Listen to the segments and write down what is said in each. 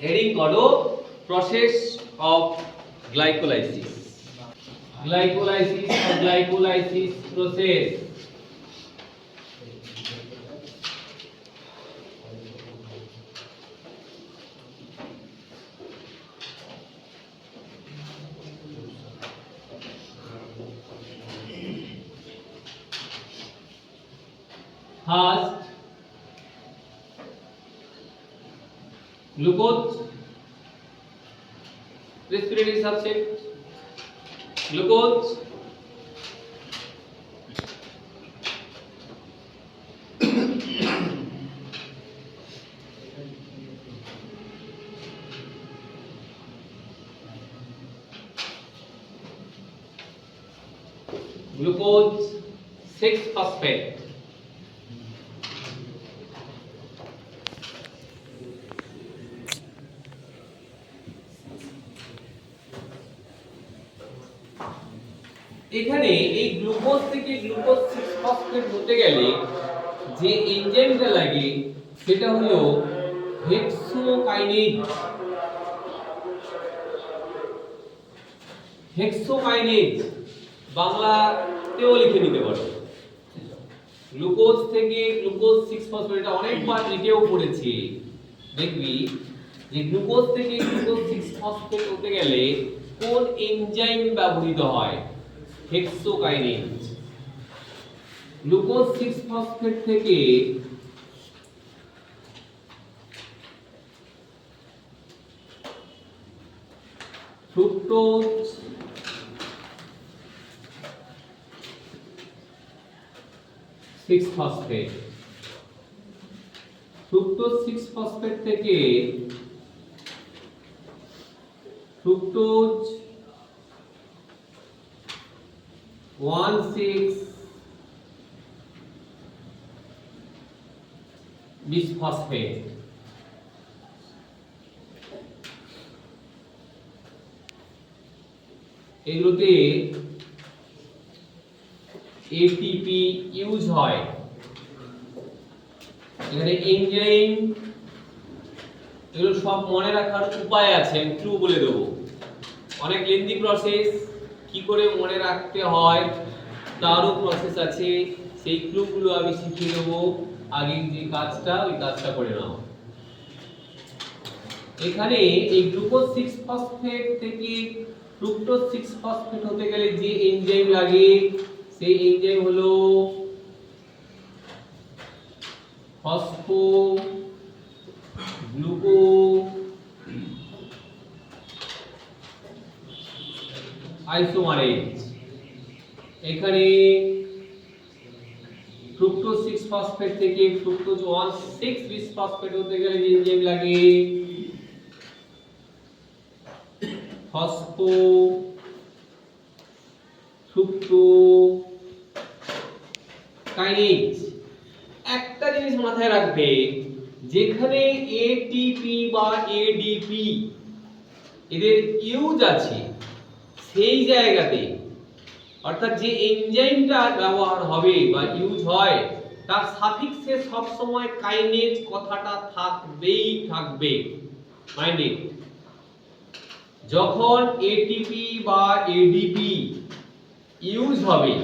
Heading করো process of glycolysis. Glycolysis process. First, glucose, respiratory substrate, glucose, glucose 6-phosphate. এখানে এই glucose থেকে glucose 6-ফসফেট হতে গেলে যে এনজাইমটা লাগে সেটা হলো হেক্সোকাইনেজ। হেক্সোকাইনেজ বাংলাতেও লিখে নিতে পারো। গ্লুকোজ থেকে গ্লুকোজ 6-ফসফেট, এটা অনেকবার লিখেও পড়েছি। দেখবি যে গ্লুকোজ থেকে গ্লুকোজ 6-ফসফেট হতে গেলে কোন এনজাইম ব্যবহৃত হয়? হেক্সোকাইনেজ। গ্লুকোজ 6-ফসফেট থেকে ফ্রুক্টোজ ফসফেট, ফ্রুক্টোজ 6-ফসফেট থেকে ফ্রুক্টোজ 1,6-বিসফসফেট। এগুলোতে এটিপি ইউজ হয়। এখানে এনজাইম, এগুলো সব মনে রাখার উপায় আছে, আমি ক্লু বলে দেবো। অনেক লেন্দি প্রসেস, কি করে মনে রাখতে হয় তারও প্রসেস আছে, সেই ক্লুগুলো আমি শিখিয়ে দেবো। আগে যে কাজটা, ওই কাজটা করে নাও। এখানে এই গ্লুকোজ 6-ফসফেট থেকে ফ্রুক্টোজ 6-ফসফেট হতে গেলে যে এনজাইম লাগে সেই এনজাইম হলো ফসফোগ্লুকোআইসোমারেজ। এখানে ফ্রুক্টোজ 6-ফসফেট থেকে ফ্রুক্টোজ 1,6-বিসফসফেট হতে গেলে যে এনজাইম লাগে ফসফোফ্রুক্টোকাইনেজ। একটা জিনিস মাথায় রাখবে, যেখানে এটিপি বা এডিপি এদের ইউজ আছে সেই জায়গাতে, অর্থাৎ যে এনজাইমটা ব্যবহার হবে বা ইউজ হয় তার সাফিক্সে সব সময় কাইনেজ কথাটা থাকবেই থাকবে। মাইন্ডে যখন এটিপি বা এডিপি ইউজ হবে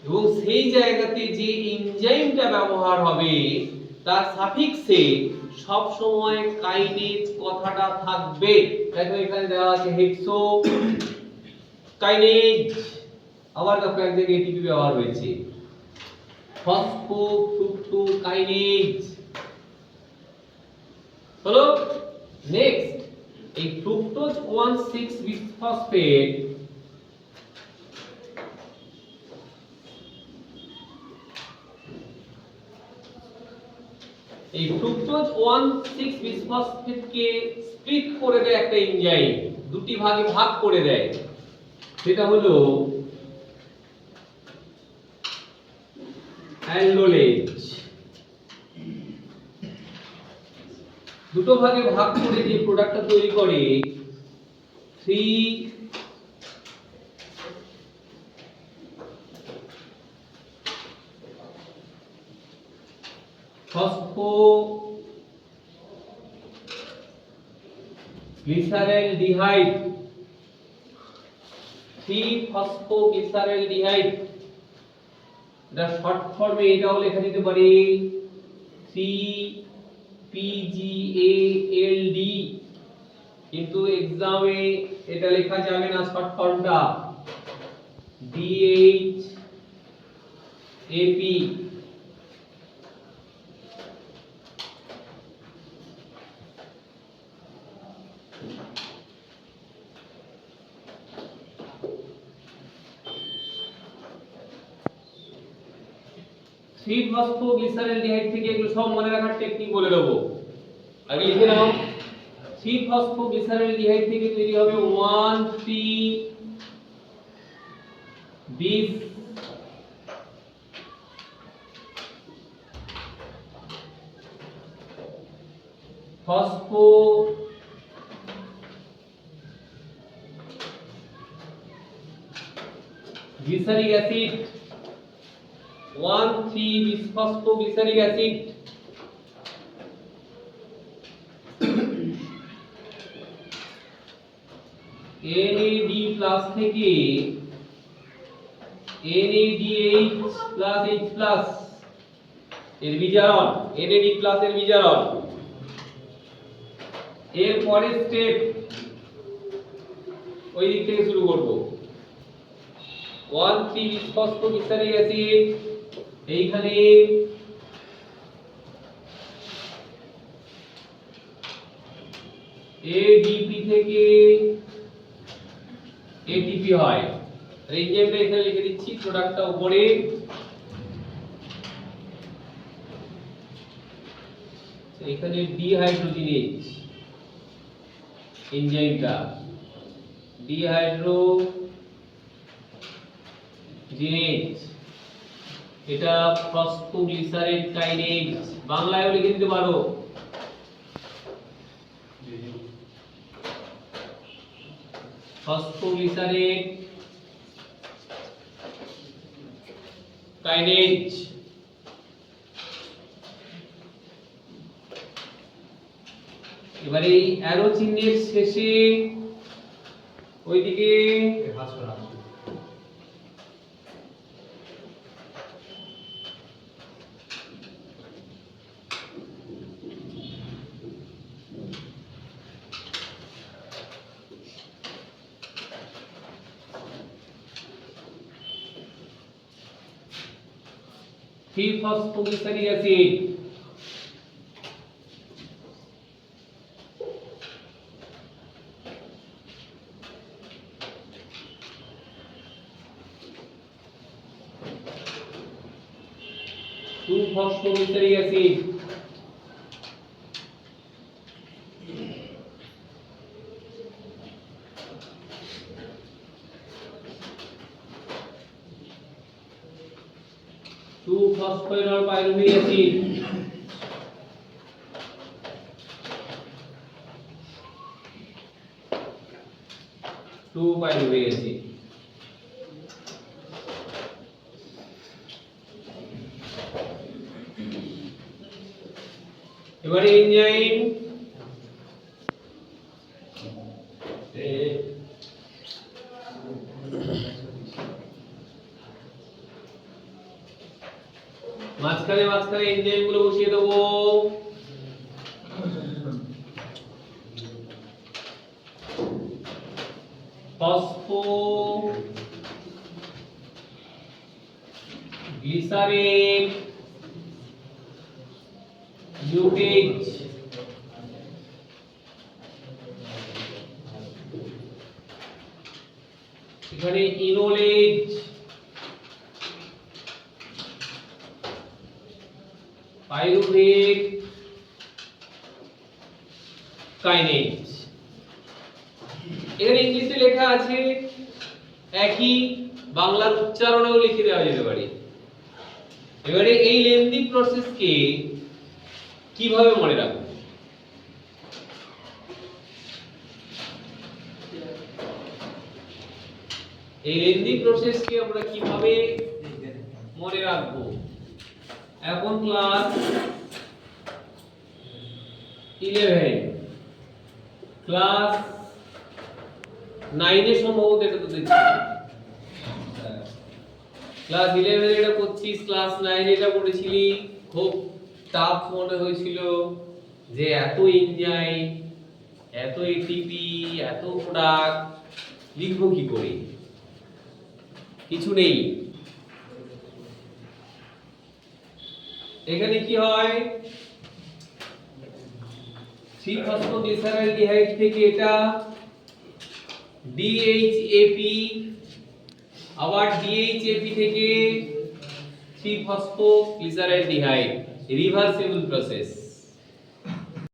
এবং সেই জায়গাতে যে এনজাইমটা ব্যবহার হবে তার সাফিক্সে সব সময় কাইনেজ কথাটা থাকবে। দেখো এখানে দেওয়া আছে হেক্সো কাইনেজ, আবার দেখো এক জায়গায় এটিপি ব্যবহার হয়েছে, ফসফোফ্রুক্টোকাইনেজ। হলো নেক্সট, এই ফ্রুক্টোজ 1,6-বিসফসফেট এই ফ্রুক্টোজ 1,6-বিসফসফেট কে স্প্লিট করে দেয় একটা এনজাইম, দুটি ভাগে ভাগ করে দেয়। সেটা হলো অ্যালডোলেজ। দুটো ভাগে ভাগ করে যে প্রোডাক্টটা তৈরি করে 3 ফসফো গ্লিসারেলডিহাইড 3-ফসফোগ্লিসারেলডিহাইড এটা শর্ট ফর্মে এটাও লেখা যেতে পারে 3PGALD, কিন্তু এক্সামে এটা লেখা যাবে না শর্ট ফর্মটা DHAP। 3-ফসফোগ্লিসারেলডিহাইড থেকে এগুলো সব মনে রাখার টেকনিক বলে দেবো, আগে লিখে নাও। 3-ফসফোগ্লিসারেলডিহাইড থেকে তৈরি হবে 1,3-bis ফসফো glyceric acid 1,3-বিসফসফোগ্লিসারিক acid NAD+ থেকে NADH+H+ এর বিজারণ, NAD+ এর বিজারণ। এর পরের স্টেপ ওই দিক থেকে শুরু করব। 1,3-বিসফসফোগ্লিসারিক অ্যাসিড এইখানে ADP থেকে ATP হয়। রেঞ্জেমটা এখানে লিখে দিচ্ছি, প্রোডাক্টটা উপরে। এখানে ডিহাইড্রোজিনেজ এনজাইমটা, ডিহাইড্রোজিনেজ এটা ফসফোগ্লিসারেল কাইনেজ, বাংলায়ও লিখে দিতে পারো। ফসফোগ্লিসারেল কাইনেজ এবারে এই অ্যারো চিহ্নের শেষে ওইদিকে phosphoglyceric acid phosphoglyceric acid phosphoenol pyruvic acid pyruvic acid এবারে এনজাইম মাঝখানে এনজাইম গুলো বসিয়ে দেবো। ফসফোগ্লিসারেট লিউটেজ এখানে ইনোলেজ পাইরুভেট কাইনেজ। এখানে ইংলিশে লেখা আছে, একই বাংলার উচ্চারণেও লিখে দেওয়া যেতে পারে। এবারে এই লেন্দি প্রসেসকে কিভাবে মনে রাখবো? এই লেন্দি প্রসেসকে আমরা কিভাবে মনে রাখবো? এখন ক্লাস 11 ক্লাস 9 এ সম্ভবত এটা তো দেখছি, ক্লাস 11 এটা করছিস, ক্লাস 9 এটা পড়েছিলি, খুব টাফ মনে হয়েছিল যে এত এনজাইম, এত এটিপি, এত প্রোডাক্ট লিখবো কি করে, কিছু নেই। এখানে কি হয়, 3-ফসফোগ্লিসারালডিহাইড থেকে এটা DHAP, আবার DHAP থেকে 3-ফসফোগ্লিসারালডিহাইড, রিভার্সিবল প্রসেস।